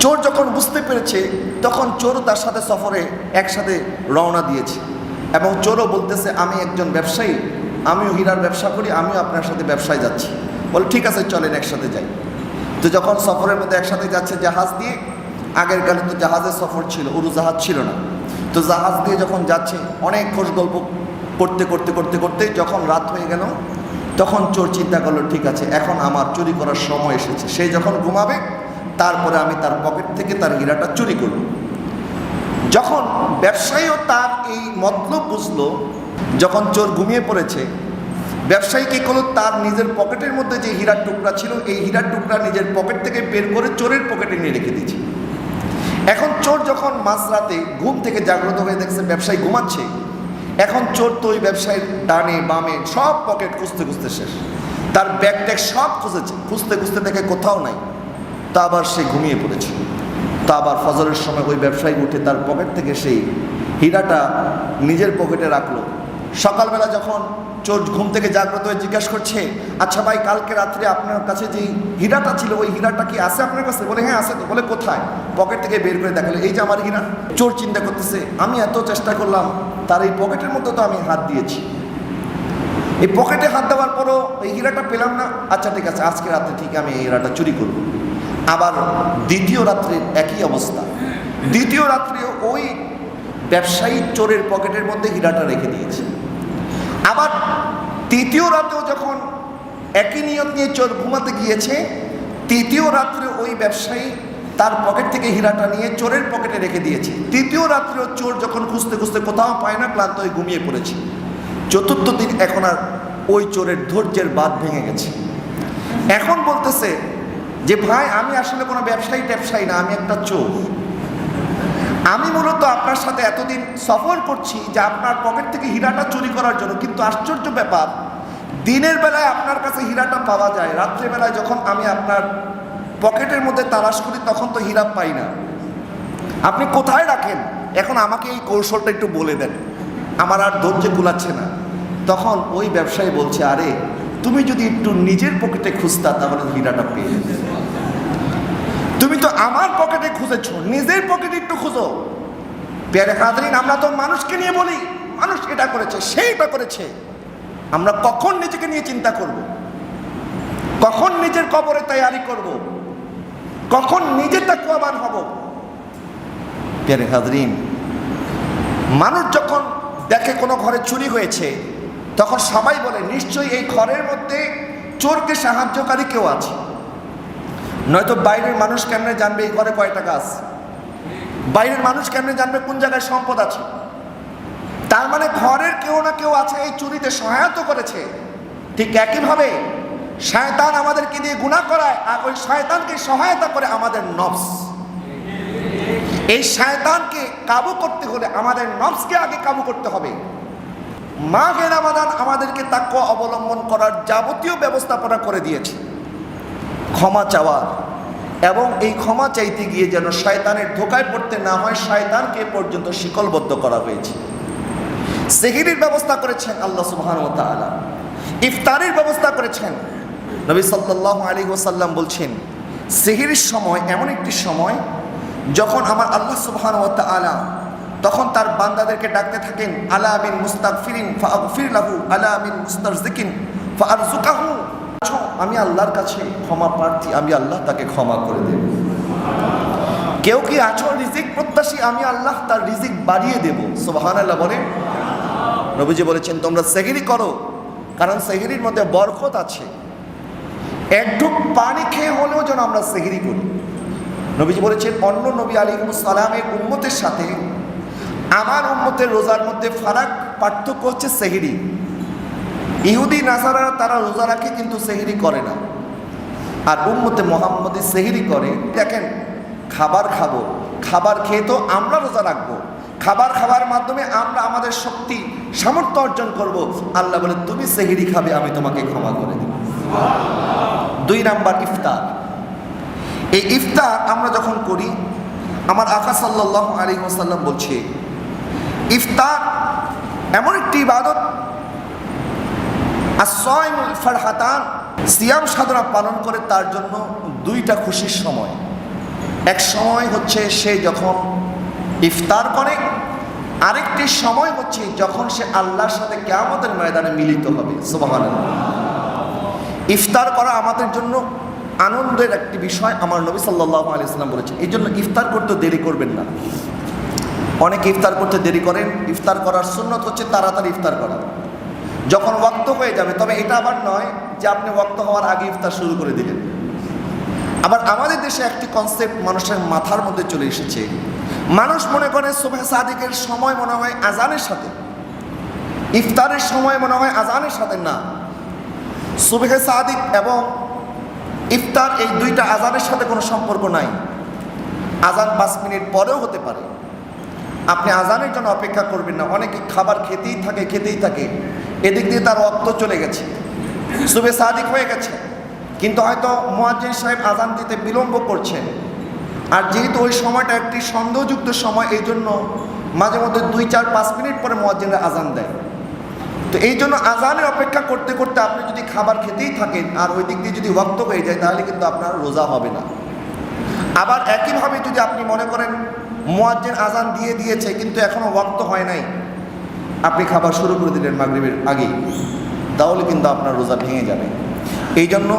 চোর যখন বুঝতে পেরেছে তখন চোর তার সাথে সফরে একসাথে রওনা দিয়েছে এবং চোরও বলতেছে আমি একজন ব্যবসায়ী, আমিও হীরার ব্যবসা করি, আমিও আপনার সাথে ব্যবসায় যাচ্ছি। বলে ঠিক আছে চলেন একসাথে যাই। তো যখন সফরের মধ্যে একসাথে যাচ্ছে জাহাজ দিয়ে, আগের কালে তো জাহাজের সফর ছিল, উড়োজাহাজ ছিল না, তো জাহাজ দিয়ে যখন যাচ্ছে অনেক খোঁজ গল্প করতে করতে করতে করতে যখন রাত হয়ে গেল তখন চোর চিন্তা করলো ঠিক আছে এখন আমার চুরি করার সময় এসেছে। সে যখন ঘুমাবে তারপরে আমি তার পকেট থেকে তার হীরাটা চুরি করব। যখন ব্যবসায়ীও তার এই মতলব বুঝলো, যখন চোর ঘুমিয়ে পড়েছে, ব্যবসায়ী কী করলো, তার নিজের পকেটের মধ্যে যে হীরার টুকরা ছিল এই হীরার টুকরা নিজের পকেট থেকে বের করে চোরের পকেটে নিয়ে রেখে দিয়েছে। এখন চোর যখন মাঝরাতে ঘুম থেকে জাগ্রত হয়ে দেখছে ব্যবসায়ী ঘুমাচ্ছে, এখন চোর তো ওই ব্যবসায়ীর ডানে বামে সব পকেট খুঁজতে খুঁজতে শেষ, তার ব্যাগ ট্যাগ সব খুঁজেছে, খুঁজতে খুঁজতে দেখে কোথাও নাই। তা আবার সে ঘুমিয়ে পড়েছে। তা আবার ফজরের সময় ওই ব্যবসায়ী উঠে তার পকেট থেকে সেই হীরাটা নিজের পকেটে রাখলো। সকালবেলা যখন চোর ঘুম থেকে জাগ্রত হয়ে জিজ্ঞাসা করছে আচ্ছা ভাই কালকে রাত্রে আপনার কাছে যে হীরাটা ছিল ওই হীরাটা কি আছে আপনার কাছে? বলে হ্যাঁ আছে। তো বলে কোথায়? পকেট থেকে বের করে দেখালে এই যে আমার হীরা। চোর চিন্তা করতেছে আমি এত চেষ্টা করলাম তার এই পকেটের মধ্যে তো আমি হাত দিয়েছি, এই পকেটে হাত দেওয়ার পরও এই হীরাটা পেলাম না। আচ্ছা ঠিক আছে আজকে রাত্রে ঠিক আমি এই হীরাটা চুরি করব। আবার দ্বিতীয় রাত্রে একই অবস্থা, দ্বিতীয় রাত্রেও ওই ব্যবসায়ী চোরের পকেটের মধ্যে হীরাটা রেখে দিয়েছে। আবার তৃতীয় রাতেও যখন একই নিয়ত নিয়ে চোর ঘুমাতে গিয়েছে, তৃতীয় রাত্রে ওই ব্যবসায়ী তার পকেট থেকে হীরাটা নিয়ে চোরের পকেটে রেখে দিয়েছে। তৃতীয় রাত্রেও চোর যখন খুঁজতে খুঁজতে কোথাও পায় না, ক্লান্ত হয়ে ঘুমিয়ে পড়েছে। চতুর্থ দিন এখন আর ওই চোরের ধৈর্যের বাঁধ ভেঙে গেছে। এখন বলতেছে যে ভাই আমি আসলে কোনো ব্যবসায়ী না, আমি একটা চোর। আমি মূলত আপনার সাথে এতদিন সফর করছি যে আপনার পকেট থেকে হীরাটা চুরি করার জন্য, কিন্তু আশ্চর্য ব্যাপার দিনের বেলায় আপনার কাছে হীরাটা পাওয়া যায়, রাত্রেবেলায় যখন আমি আপনার পকেটের মধ্যে তালাশ করি তখন তো হীরা পাই না। আপনি কোথায় রাখেন? এখন আমাকে এই কৌশলটা একটু বলে দেন, আমার আর ধৈর্য কুলাচ্ছে না। তখন ওই ব্যবসায়ী বলছে আরে তুমি যদি একটু নিজের পকেটে খুঁজতা তাহলে হীরাটা পেয়ে যেতে। তুমি তো আমার পকেটে খুঁজেছো, নিজের পকেটে একটু খুঁজো। প্রিয় হাজরিন, আমরা তো মানুষকে নিয়ে বলি মানুষ এটা করেছে সেইটা করেছে। আমরা কখন নিজেকে নিয়ে চিন্তা করব? কখন নিজের কবরে তৈরি করব? কখন নিজে তাকওয়াবান হব? প্রিয় হাজরিন, মানুষ যখন দেখে কোনো ঘরে চুরি হয়েছে তখন সবাই বলে নিশ্চয়ই এই ঘরের মধ্যে চোরকে সাহায্যকারী কেউ আছে, নয়তো বাইরের মানুষ কেমনে জানবে এই ঘরে কয় টাকা আছে? বাইরের মানুষ কেমনে জানবে কোন জায়গায় সম্পদ আছে? তার মানে ঘরের কেউ না কেউ আছে এই চুরিতে সহায়তা করেছে। ঠিক একইভাবে শয়তান আমাদেরকে দিয়ে গুনাহ করায়, আর ওই শয়তানকে সহায়তা করে আমাদের নফস। এই শয়তানকে কাবু করতে হলে আমাদের নফসকে আগে কাবু করতে হবে। মাহে রমাদান আমাদেরকে তাকওয়া অবলম্বন করার যাবতীয় ব্যবস্থাপনা করে দিয়েছে, ক্ষমা চাওয়ার, এবং এই ক্ষমা চাইতে গিয়ে যেন শয়তানের ধোকায় পড়তে না হয় শয়তানকে পর্যন্ত শিকলবদ্ধ করা হয়েছে। সেহরির ব্যবস্থা করেছেন আল্লাহ সুবহানাহু ওয়া তাআলা, ইফতারের ব্যবস্থা করেছেন। নবী সাল্লাল্লাহু আলাইহি ওয়াসাল্লাম বলছেন সেহরির সময় এমন একটি সময় যখন আমার আল্লাহ সুবহানাহু ওয়া তাআলা তখন তার বান্দাদেরকে ডাকতে থাকেন, আলা মিন মুস্তাগফিরিন ফাগফির লাহু, আলা মিন মুস্তারজিকিন ফারজুকাহু। আমি আল্লাহর কাছে ক্ষমা প্রার্থী, আমি আল্লাহ তাকে ক্ষমা করে দেব। কেউ কি আছো রিজিক প্রত্যাশী, আমি আল্লাহ তার রিজিক বাড়িয়ে দেব। সুবহানাল্লাহ বলে। নবীজি বলেছেন তোমরা সেহরি করো, কারণ সেহরির মধ্যে বরকত আছে। এক ঢুক পানি খেয়ে হলেও যেন আমরা সেহরি করি। নবীজি বলেছেন অন্য নবী আলাইহিস সালামের উম্মতের সাথে আমার উম্মতের রোজার মধ্যে ফারাক, পার্থক্য হচ্ছে সেহরি। ইহুদি নাসারারা তারা রোজা রাখে কিন্তু সেহরি করে না, আর উম্মতে মুহাম্মদী সেহরি করে। দেখেন, খাবার খাবো, খাবার খেয়ে তো আমরা রোজা রাখবো, খাবার খাওয়ার মাধ্যমে আমরা আমাদের শক্তি সামর্থ্য অর্জন করব। আল্লাহ বলে তুমি সেহরি খাবে, আমি তোমাকে ক্ষমা করে দেব। 2 নাম্বার ইফতার। এই ইফতার আমরা যখন করি, আমার আকা সাল্লাল্লাহু আলাইহি ওয়াসাল্লাম বলছে ইফতার এমন একটি ইবাদত, as-সাইমুল ফারহাতান, সিয়াম সাধনা পালন করে তার জন্য 2টা খুশির সময়। এক সময় হচ্ছে সে যখন ইফতার করে, আরেকটি সময় হচ্ছে যখন সে আল্লাহর সাথে কিয়ামতের ময়দানে মিলিত হবে। সুবহানাল্লাহ। ইফতার করা আমাদের জন্য আনন্দের একটি বিষয়, আমার নবী সাল্লাল্লাহু আলাইহি ওয়াসাল্লাম বলেছেন। এই জন্য ইফতার করতে দেরি করবেন না। অনেকে ইফতার করতে দেরি করেন। ইফতার করার সুন্নত হচ্ছে তাড়াতাড়ি ইফতার করা, যখন ওয়াক্ত হয়ে যাবে। তবে এটা আবার নয় যে আপনি ওয়াক্ত হওয়ার আগে ইফতার শুরু করে দিলেন। আবার আমাদের দেশে একটি কনসেপ্ট মানুষের মাথার মধ্যে চলে এসেছে। মানুষ মনে করে সুবহে সাদিকের সময় মনে হয় আজানের সাথে, ইফতারের সময় মনে হয় আজানের সাথে। না, সুবহে সাদিক এবং ইফতার এই 2টা আজানের সাথে কোনো সম্পর্ক নাই। আজান 5 মিনিট পরেও হতে পারে। আপনি আজানের জন্য অপেক্ষা করবেন না। অনেকে খাবার খেতেই থাকে, এদিক দিয়ে তার ওয়াক্ত চলে গেছে, সুবহে সাদিক হয়ে গেছে, কিন্তু হয়তো মুয়াজ্জিন সাহেব আজান দিতে বিলম্ব করছেন। আর যেহেতু ওই সময়টা একটি সন্দেহযুক্ত সময়, এই জন্য মাঝে মধ্যে 2, 4, 5 মিনিট পরে মুয়াজ্জিনরা আজান দেয়। তো এই জন্য আজানের অপেক্ষা করতে করতে আপনি যদি খাবার খেতেই থাকেন আর ওই দিক দিয়ে যদি ওয়াক্ত হয়ে যায়, তাহলে কিন্তু আপনার রোজা হবে না। আবার একইভাবে যদি আপনি মনে করেন মুয়াজ্জিন আজান দিয়ে দিয়েছে কিন্তু এখনো ওয়াক্ত হয় নাই, আপনি খাবার শুরু করে দিলেন মাগরিবের আগেই, তাহলে কিন্তু আপনার রোজা ভেঙে যাবে। এই জন্য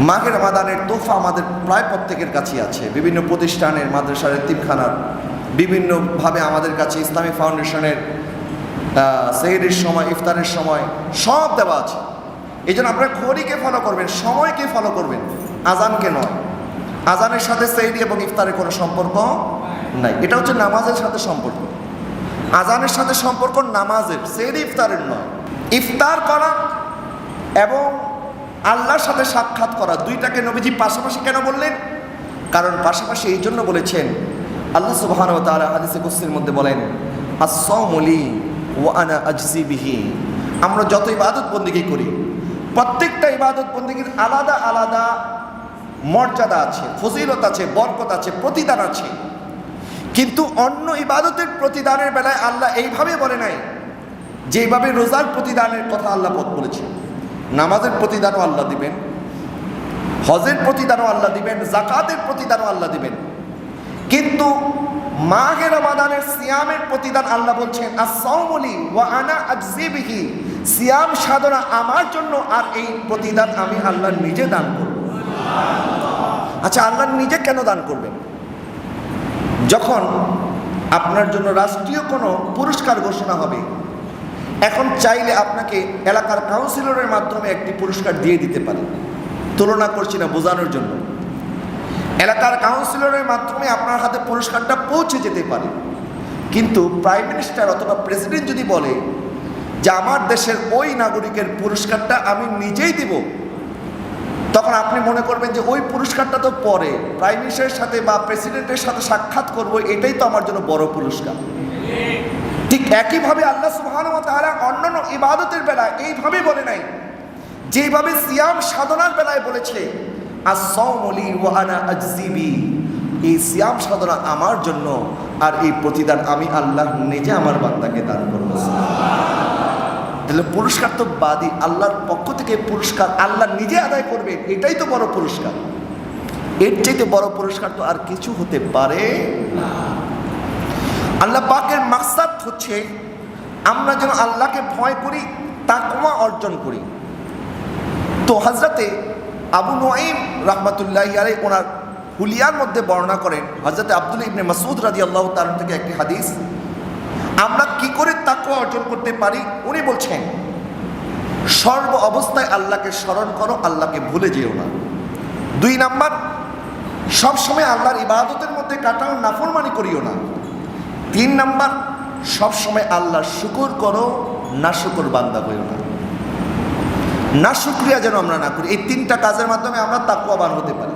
মাহে রমাদানের তোহফা আমাদের প্রায় প্রত্যেকের কাছেই আছে। বিভিন্ন প্রতিষ্ঠানের, মাদ্রাসার, এতিমখানার, বিভিন্নভাবে আমাদের কাছে ইসলামী ফাউন্ডেশনের সেহরির সময়, ইফতারের সময় সব দেওয়া আছে। এই জন্য আপনারা ঘড়িকে ফলো করবেন, সময়কে ফলো করবেন, আজানকে নয়। আজানের সাথে সেহরি এবং ইফতারের কোনো সম্পর্ক নাই। এটা হচ্ছে নামাজের সাথে সম্পর্ক। আজানের সাথে সম্পর্ক নামাজের, সেহরি ইফতারের নয়। ইফতার করা এবং আল্লাহর সাথে সাক্ষাৎ করা, 2টাকে নবীজি পাশাপাশি কেন বললেন? কারণ পাশাপাশি এই জন্য বলেছেন, আল্লাহ সুবহানাহু ওয়া তাআলা হাদিসে কুদসির মধ্যে বলেন, আস-সাওমু লি ওয়া আনা আজজি বিহি। আমরা যত ইবাদত বন্দেগী করি, প্রত্যেকটা ইবাদত বন্দেগীর আলাদা আলাদা মর্যাদা আছে, ফজিলত আছে, বরকত আছে, প্রতিদান আছে। কিন্তু অন্য ইবাদতের প্রতিদানের বেলায় আল্লাহ এইভাবে বলে নাই যেভাবে রোজার প্রতিদানের কথা আল্লাহ বলেছেন। নামাজের প্রতিদানও আল্লাহ দিবেন, হজের প্রতিদানও আল্লাহ দিবেন, যাকাতের প্রতিদানও আল্লাহ দিবেন। কিন্তু মাহে রমাদানের সিয়ামের প্রতিদান আল্লাহ বলছেন as-সাওমু লি ওয়া আনা আজজি বিহি, সিয়াম সাধনা আমার জন্য আর এই প্রতিদান আমি আল্লাহ নিজে দান করব। আচ্ছা, আল্লাহ নিজে কেন দান করবেন? যখন আপনার জন্য রাষ্ট্রীয় কোনো পুরস্কার ঘোষণা হবে, এখন চাইলে আপনাকে এলাকার কাউন্সিলরের মাধ্যমে একটি পুরস্কার দিয়ে দিতে পারে। তুলনা করছি না, বোঝানোর জন্য। এলাকার কাউন্সিলরের মাধ্যমে আপনার হাতে পুরস্কারটা পৌঁছে যেতে পারে, কিন্তু প্রাইম মিনিস্টার অথবা প্রেসিডেন্ট যদি বলে যে আমার দেশের ওই নাগরিকের পুরস্কারটা আমি নিজেই দিব, তখন আপনি মনে করবেন যে ওই পুরস্কারটা তো পরে প্রাইম মিনিস্টারের সাথে বা প্রেসিডেন্টের সাথে সাক্ষাৎ করব, এটাই তো আমার জন্য বড় পুরস্কার। ঠিক একইভাবে আল্লাহ সুবহানাহু ওয়া তাআলা অন্যান্য ইবাদতের বেলায় এইভাবে বলে নাই, যেভাবে সিয়াম সাধনার বেলায় বলেছে as-সাওমু লি ওয়া আনা আজজি বিহি, এই সিয়াম সাধনা আমার জন্য আর এই প্রতিদান আমি আল্লাহ নিজে আমার বান্দাকে দান করব। তাহলে পুরস্কার তো বাদী, আল্লাহর পক্ষ থেকে পুরস্কার আল্লাহ নিজে আদায় করবেন, এটাই তো বড় পুরস্কার। এর চাইতে বড় পুরস্কার তো আর কিছু হতে পারে না। আল্লাহ পাকের মাকসাদ হচ্ছে আমরা যেন আল্লাহকে ভয় করি, তাকওয়া অর্জন করি। তো হযরতে আবু নুআইম রাহমাতুল্লাহি আলাইহি ওনার হুলিয়ার মধ্যে বর্ণনা করেন হযরতে আব্দুল্লাহ ইবনে মাসউদ রাদিয়াল্লাহু তাআলা থেকে একটি হাদিস, আমরা কি করে তাকওয়া অর্জন করতে পারি? উনি বলছেন, সর্ব অবস্থায় আল্লাহকে স্মরণ করো, আল্লাহকে ভুলে যেও না। 2 নাম্বার, সবসময় আল্লাহর ইবাদতের মধ্যে কাটাও, নাফরমানি করিও না। 3 নাম্বার, সবসময় আল্লাহর শুকর করো, নাশুকর বান্দা হইও না। না শুকরিয়া যেন আমরা না করি। এই 3টা কাজের মাধ্যমে আমরা তাকওয়াবান হতে পারি।